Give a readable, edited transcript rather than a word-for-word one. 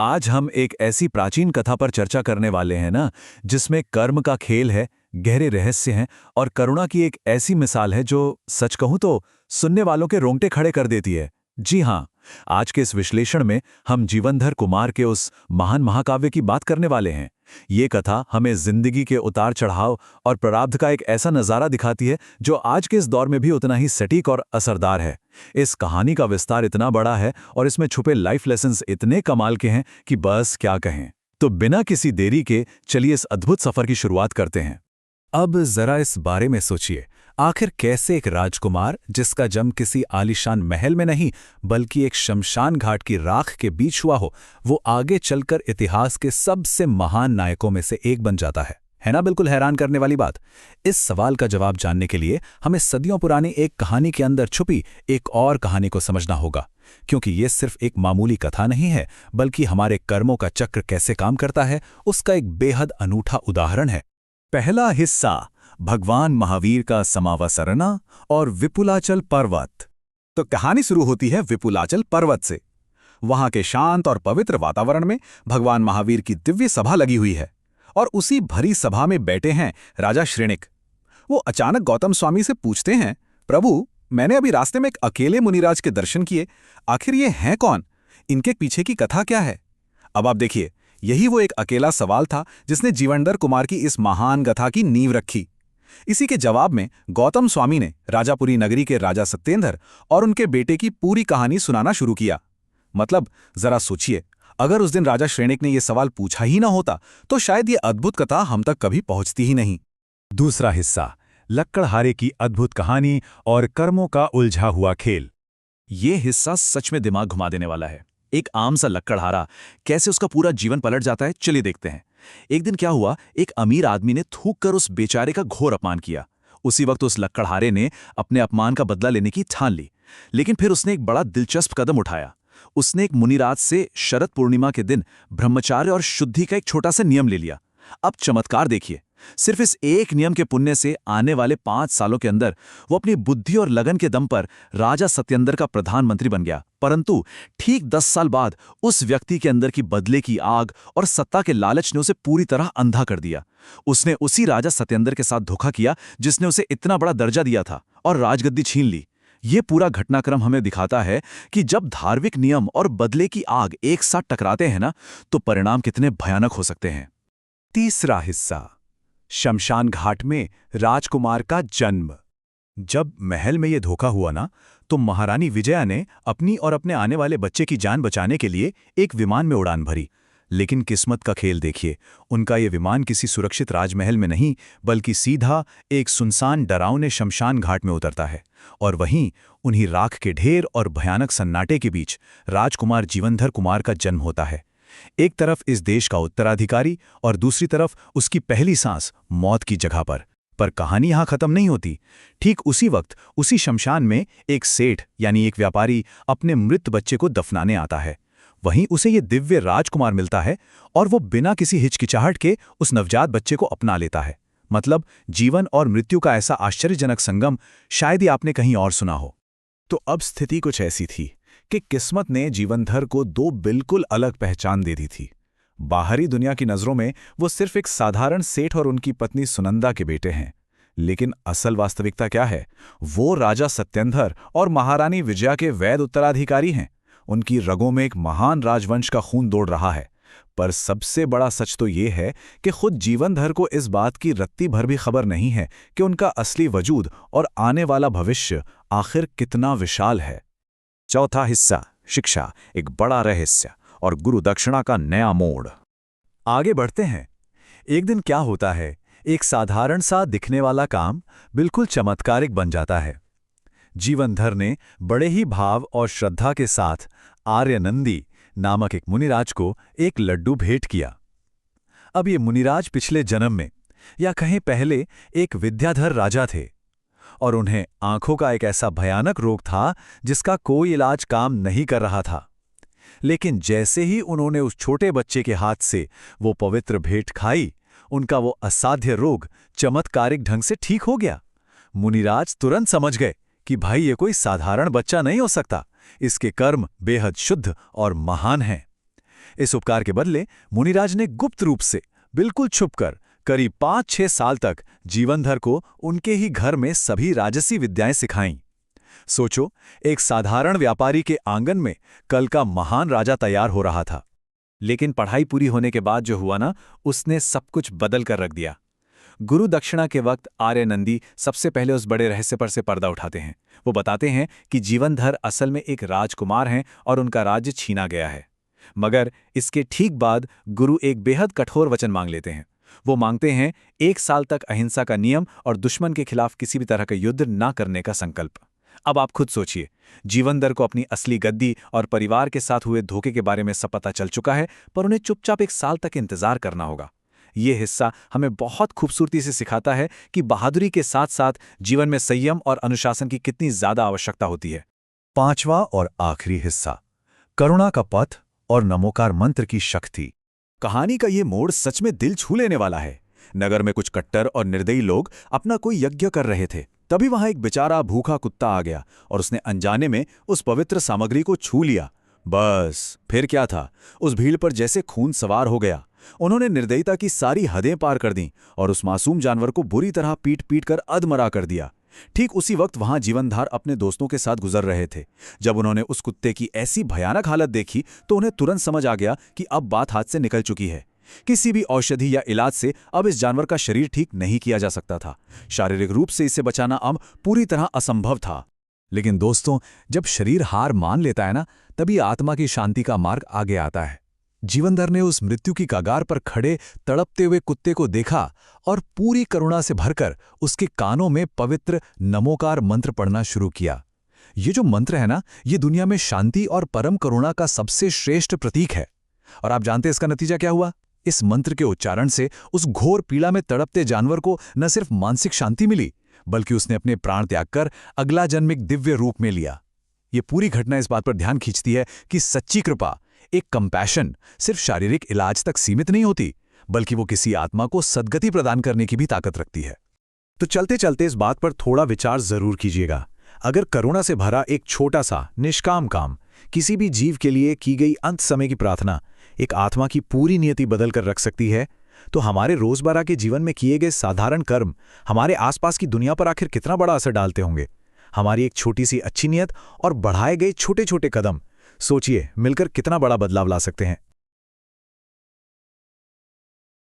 आज हम एक ऐसी प्राचीन कथा पर चर्चा करने वाले हैं ना, जिसमें कर्म का खेल है, गहरे रहस्य हैं और करुणा की एक ऐसी मिसाल है जो सच कहूं तो सुनने वालों के रोंगटे खड़े कर देती है। जी हाँ, आज के इस विश्लेषण में हम जीवनधर कुमार के उस महान महाकाव्य की बात करने वाले हैं। ये कथा हमें जिंदगी के उतार चढ़ाव और प्रारब्ध का एक ऐसा नज़ारा दिखाती है जो आज के इस दौर में भी उतना ही सटीक और असरदार है। इस कहानी का विस्तार इतना बड़ा है और इसमें छुपे लाइफ लेसन्स इतने कमाल के हैं कि बस क्या कहें। तो बिना किसी देरी के चलिए इस अद्भुत सफर की शुरुआत करते हैं। अब जरा इस बारे में सोचिए, आखिर कैसे एक राजकुमार जिसका जन्म किसी आलीशान महल में नहीं बल्कि एक शमशान घाट की राख के बीच हुआ हो, वो आगे चलकर इतिहास के सबसे महान नायकों में से एक बन जाता है ना? बिल्कुल हैरान करने वाली बात। इस सवाल का जवाब जानने के लिए हमें सदियों पुरानी एक कहानी के अंदर छुपी एक और कहानी को समझना होगा, क्योंकि ये सिर्फ एक मामूली कथा नहीं है बल्कि हमारे कर्मों का चक्र कैसे काम करता है उसका एक बेहद अनूठा उदाहरण है। पहला हिस्सा, भगवान महावीर का समावसरना और विपुलाचल पर्वत। तो कहानी शुरू होती है विपुलाचल पर्वत से। वहां के शांत और पवित्र वातावरण में भगवान महावीर की दिव्य सभा लगी हुई है और उसी भरी सभा में बैठे हैं राजा श्रेणिक। वो अचानक गौतम स्वामी से पूछते हैं, प्रभु, मैंने अभी रास्ते में एक अकेले मुनिराज के दर्शन किए, आखिर ये हैं कौन? इनके पीछे की कथा क्या है? अब आप देखिए, यही वो एक अकेला सवाल था जिसने जीवनधर कुमार की इस महान गाथा की नींव रखी। इसी के जवाब में गौतम स्वामी ने राजापुरी नगरी के राजा सत्येंद्र और उनके बेटे की पूरी कहानी सुनाना शुरू किया। मतलब जरा सोचिए, अगर उस दिन राजा श्रेणिक ने यह सवाल पूछा ही ना होता तो शायद ये अद्भुत कथा हम तक कभी पहुंचती ही नहीं। दूसरा हिस्सा, लक्कड़हारे की अद्भुत कहानी और कर्मों का उलझा हुआ खेल। ये हिस्सा सच में दिमाग घुमा देने वाला है। एक आम सा लक्कड़हारा कैसे उसका पूरा जीवन पलट जाता है, चलिए देखते हैं। एक दिन क्या हुआ, एक अमीर आदमी ने थूक कर उस बेचारे का घोर अपमान किया। उसी वक्त उस लक्कड़हारे ने अपने अपमान का बदला लेने की ठान ली, लेकिन फिर उसने एक बड़ा दिलचस्प कदम उठाया। उसने एक मुनिराज से शरद पूर्णिमा के दिन ब्रह्मचार्य और शुद्धि का एक छोटा सा नियम ले लिया। अब चमत्कार देखिए, सिर्फ इस एक नियम के पुण्य से आने वाले 5 सालों के अंदर वो अपनी बुद्धि और लगन के दम पर राजा सत्येंद्र का प्रधानमंत्री बन गया। परंतु ठीक 10 साल बाद उस व्यक्ति के अंदर की बदले की आग और सत्ता के लालच ने उसे पूरी तरह अंधा कर दिया। उसने उसी राजा सत्येंद्र के साथ धोखा किया जिसने उसे इतना बड़ा दर्जा दिया था और राजगद्दी छीन ली। ये पूरा घटनाक्रम हमें दिखाता है कि जब धार्मिक नियम और बदले की आग एक साथ टकराते हैं ना, तो परिणाम कितने भयानक हो सकते हैं। तीसरा हिस्सा, शमशान घाट में राजकुमार का जन्म। जब महल में यह धोखा हुआ ना, तो महारानी विजया ने अपनी और अपने आने वाले बच्चे की जान बचाने के लिए एक विमान में उड़ान भरी। लेकिन किस्मत का खेल देखिए, उनका यह विमान किसी सुरक्षित राजमहल में नहीं बल्कि सीधा एक सुनसान डरावने शमशान घाट में उतरता है। और वहीं उन्हीं राख के ढेर और भयानक सन्नाटे के बीच राजकुमार जीवनधर कुमार का जन्म होता है। एक तरफ इस देश का उत्तराधिकारी और दूसरी तरफ उसकी पहली सांस मौत की जगह पर कहानी यहां खत्म नहीं होती। ठीक उसी वक्त उसी शमशान में एक सेठ यानी एक व्यापारी अपने मृत बच्चे को दफनाने आता है। वहीं उसे ये दिव्य राजकुमार मिलता है और वो बिना किसी हिचकिचाहट के उस नवजात बच्चे को अपना लेता है। मतलब जीवन और मृत्यु का ऐसा आश्चर्यजनक संगम शायद ही आपने कहीं और सुना हो। तो अब स्थिति कुछ ऐसी थी कि किस्मत ने जीवनधर को 2 बिल्कुल अलग पहचान दे दी थी। बाहरी दुनिया की नज़रों में वो सिर्फ एक साधारण सेठ और उनकी पत्नी सुनंदा के बेटे हैं, लेकिन असल वास्तविकता क्या है? वो राजा सत्येंद्र और महारानी विजया के वैध उत्तराधिकारी हैं। उनकी रगों में एक महान राजवंश का खून दौड़ रहा है। पर सबसे बड़ा सच तो ये है कि खुद जीवनधर को इस बात की रत्ती भर भी खबर नहीं है कि उनका असली वजूद और आने वाला भविष्य आखिर कितना विशाल है। चौथा हिस्सा, शिक्षा, एक बड़ा रहस्य और गुरु दक्षिणा का नया मोड़। आगे बढ़ते हैं। एक दिन क्या होता है, एक साधारण सा दिखने वाला काम बिल्कुल चमत्कारिक बन जाता है। जीवनधर ने बड़े ही भाव और श्रद्धा के साथ आर्यनंदी नामक एक मुनिराज को एक लड्डू भेंट किया। अब ये मुनिराज पिछले जन्म में या कहीं पहले एक विद्याधर राजा थे और उन्हें आंखों का एक ऐसा भयानक रोग था जिसका कोई इलाज काम नहीं कर रहा था। लेकिन जैसे ही उन्होंने उस छोटे बच्चे के हाथ से वो पवित्र भेंट खाई, उनका वो असाध्य रोग चमत्कारिक ढंग से ठीक हो गया। मुनिराज तुरंत समझ गए कि भाई ये कोई साधारण बच्चा नहीं हो सकता, इसके कर्म बेहद शुद्ध और महान हैं। इस उपकार के बदले मुनिराज ने गुप्त रूप से, बिल्कुल छुपकर, करीब 5-6 साल तक जीवनधर को उनके ही घर में सभी राजसी विद्याएं सिखाईं। सोचो, एक साधारण व्यापारी के आंगन में कल का महान राजा तैयार हो रहा था। लेकिन पढ़ाई पूरी होने के बाद जो हुआ ना, उसने सब कुछ बदल कर रख दिया। गुरु दक्षिणा के वक्त आर्य नंदी सबसे पहले उस बड़े रहस्य पर से पर्दा उठाते हैं। वो बताते हैं कि जीवनधर असल में एक राजकुमार हैं और उनका राज्य छीना गया है। मगर इसके ठीक बाद गुरु एक बेहद कठोर वचन मांग लेते हैं। वो मांगते हैं 1 साल तक अहिंसा का नियम और दुश्मन के खिलाफ किसी भी तरह का युद्ध ना करने का संकल्प। अब आप खुद सोचिए, जीवनधर को अपनी असली गद्दी और परिवार के साथ हुए धोखे के बारे में सब पता चल चुका है, पर उन्हें चुपचाप 1 साल तक इंतजार करना होगा। ये हिस्सा हमें बहुत खूबसूरती से सिखाता है कि बहादुरी के साथ साथ जीवन में संयम और अनुशासन की कितनी ज्यादा आवश्यकता होती है। 5वां और आखिरी हिस्सा, करुणा का पथ और नमोकार मंत्र की शक्ति। कहानी का ये मोड़ सच में दिल छू लेने वाला है। नगर में कुछ कट्टर और निर्दयी लोग अपना कोई यज्ञ कर रहे थे। तभी वहां एक बेचारा भूखा कुत्ता आ गया और उसने अनजाने में उस पवित्र सामग्री को छू लिया। बस फिर क्या था, उस भीड़ पर जैसे खून सवार हो गया। उन्होंने निर्दयता की सारी हदें पार कर दीं और उस मासूम जानवर को बुरी तरह पीट पीट कर अधमरा कर दिया। ठीक उसी वक्त वहां जीवनधार अपने दोस्तों के साथ गुजर रहे थे। जब उन्होंने उस कुत्ते की ऐसी भयानक हालत देखी तो उन्हें तुरंत समझ आ गया कि अब बात हाथ से निकल चुकी है। किसी भी औषधि या इलाज से अब इस जानवर का शरीर ठीक नहीं किया जा सकता था। शारीरिक रूप से इसे बचाना अब पूरी तरह असंभव था। लेकिन दोस्तों, जब शरीर हार मान लेता है ना, तभी आत्मा की शांति का मार्ग आगे आता है। जीवनधर ने उस मृत्यु की कगार पर खड़े तड़पते हुए कुत्ते को देखा और पूरी करुणा से भरकर उसके कानों में पवित्र नमोकार मंत्र पढ़ना शुरू किया। ये जो मंत्र है ना, ये दुनिया में शांति और परम करुणा का सबसे श्रेष्ठ प्रतीक है। और आप जानते हैं इसका नतीजा क्या हुआ? इस मंत्र के उच्चारण से उस घोर पीड़ा में तड़पते जानवर को न सिर्फ मानसिक शांति मिली, बल्कि उसने अपने प्राण त्याग कर अगला जन्म एक दिव्य रूप में लिया। ये पूरी घटना इस बात पर ध्यान खींचती है कि सच्ची कृपा, एक कंपैशन, सिर्फ शारीरिक इलाज तक सीमित नहीं होती, बल्कि वो किसी आत्मा को सद्गति प्रदान करने की भी ताकत रखती है। तो चलते चलते इस बात पर थोड़ा विचार जरूर कीजिएगा। अगर करुणा से भरा एक छोटा सा निष्काम काम, किसी भी जीव के लिए की गई अंत समय की प्रार्थना एक आत्मा की पूरी नियति बदल कर रख सकती है, तो हमारे रोजमर्रा के जीवन में किए गए साधारण कर्म हमारे आसपास की दुनिया पर आखिर कितना बड़ा असर डालते होंगे। हमारी एक छोटी सी अच्छी नियत और बढ़ाए गए छोटे छोटे कदम, सोचिए, मिलकर कितना बड़ा बदलाव ला सकते हैं।